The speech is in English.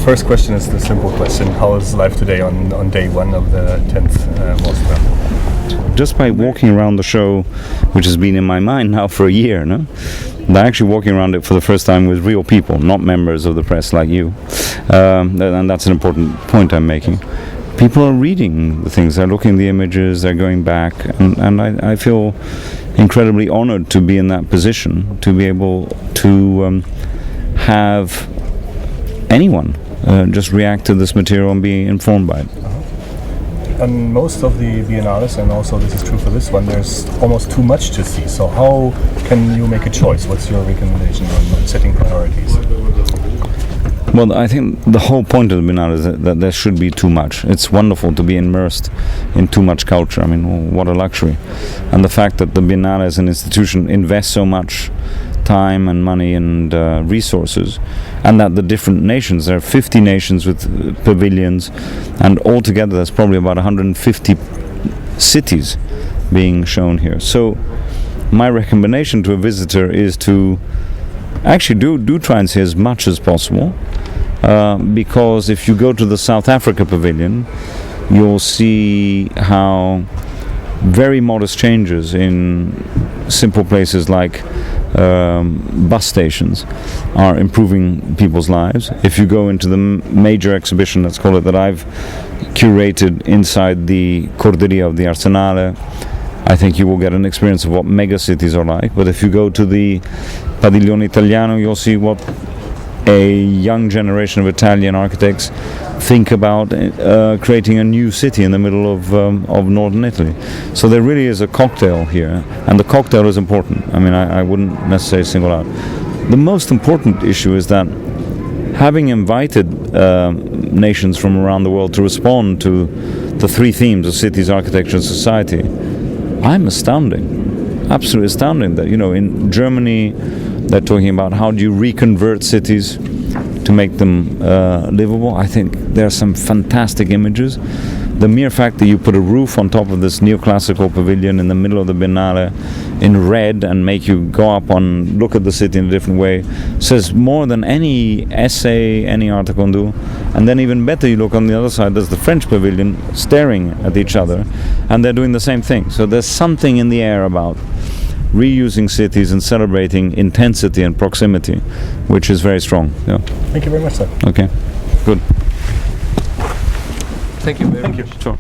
first question is the simple question. How is life today on day one of the 10th Moscow? Just by walking around the show, which has been in my mind now for a year, no? But actually walking around it for the first time with real people, not members of the press like you. And that's an important point I'm making. People are reading the things, they're looking at the images, they're going back, and I feel incredibly honored to be in that position, to be able to have anyone just react to this material and be informed by it. On most of the biennales, and also this is true for this one, there's almost too much to see. So how can you make a choice? What's your recommendation on setting priorities? Well, I think the whole point of the Biennale is that there should be too much. It's wonderful to be immersed in too much culture. I mean, what a luxury. And the fact that the Biennale as an institution invests so much time and money and resources, and that the different nations, there are 50 nations with pavilions, and altogether there's probably about 150 cities being shown here. So my recommendation to a visitor is to actually do try and see as much as possible, because if you go to the South Africa pavilion, you'll see how very modest changes in simple places like bus stations are improving people's lives. If you go into the major exhibition, let's call it, that I've curated inside the Corderia of the Arsenale, I think you will get an experience of what mega cities are like. But if you go to the Padiglione Italiano, you'll see what a young generation of Italian architects think about creating a new city in the middle of northern Italy. So there really is a cocktail here, and the cocktail is important. I mean, I wouldn't necessarily single out. The most important issue is that having invited nations from around the world to respond to the three themes of cities, architecture, and society, I'm absolutely astounding that, in Germany they're talking about how do you reconvert cities to make them livable. I think there are some fantastic images. The mere fact that you put a roof on top of this neoclassical pavilion in the middle of the Biennale in red and make you go up and look at the city in a different way says more than any essay, any article can do. And then even better, you look on the other side, there's the French pavilion staring at each other, and they're doing the same thing. So there's something in the air about reusing cities and celebrating intensity and proximity, which is very strong. Yeah. Thank you very much, sir. Okay, good. Thank you very much. Thank you. Sure.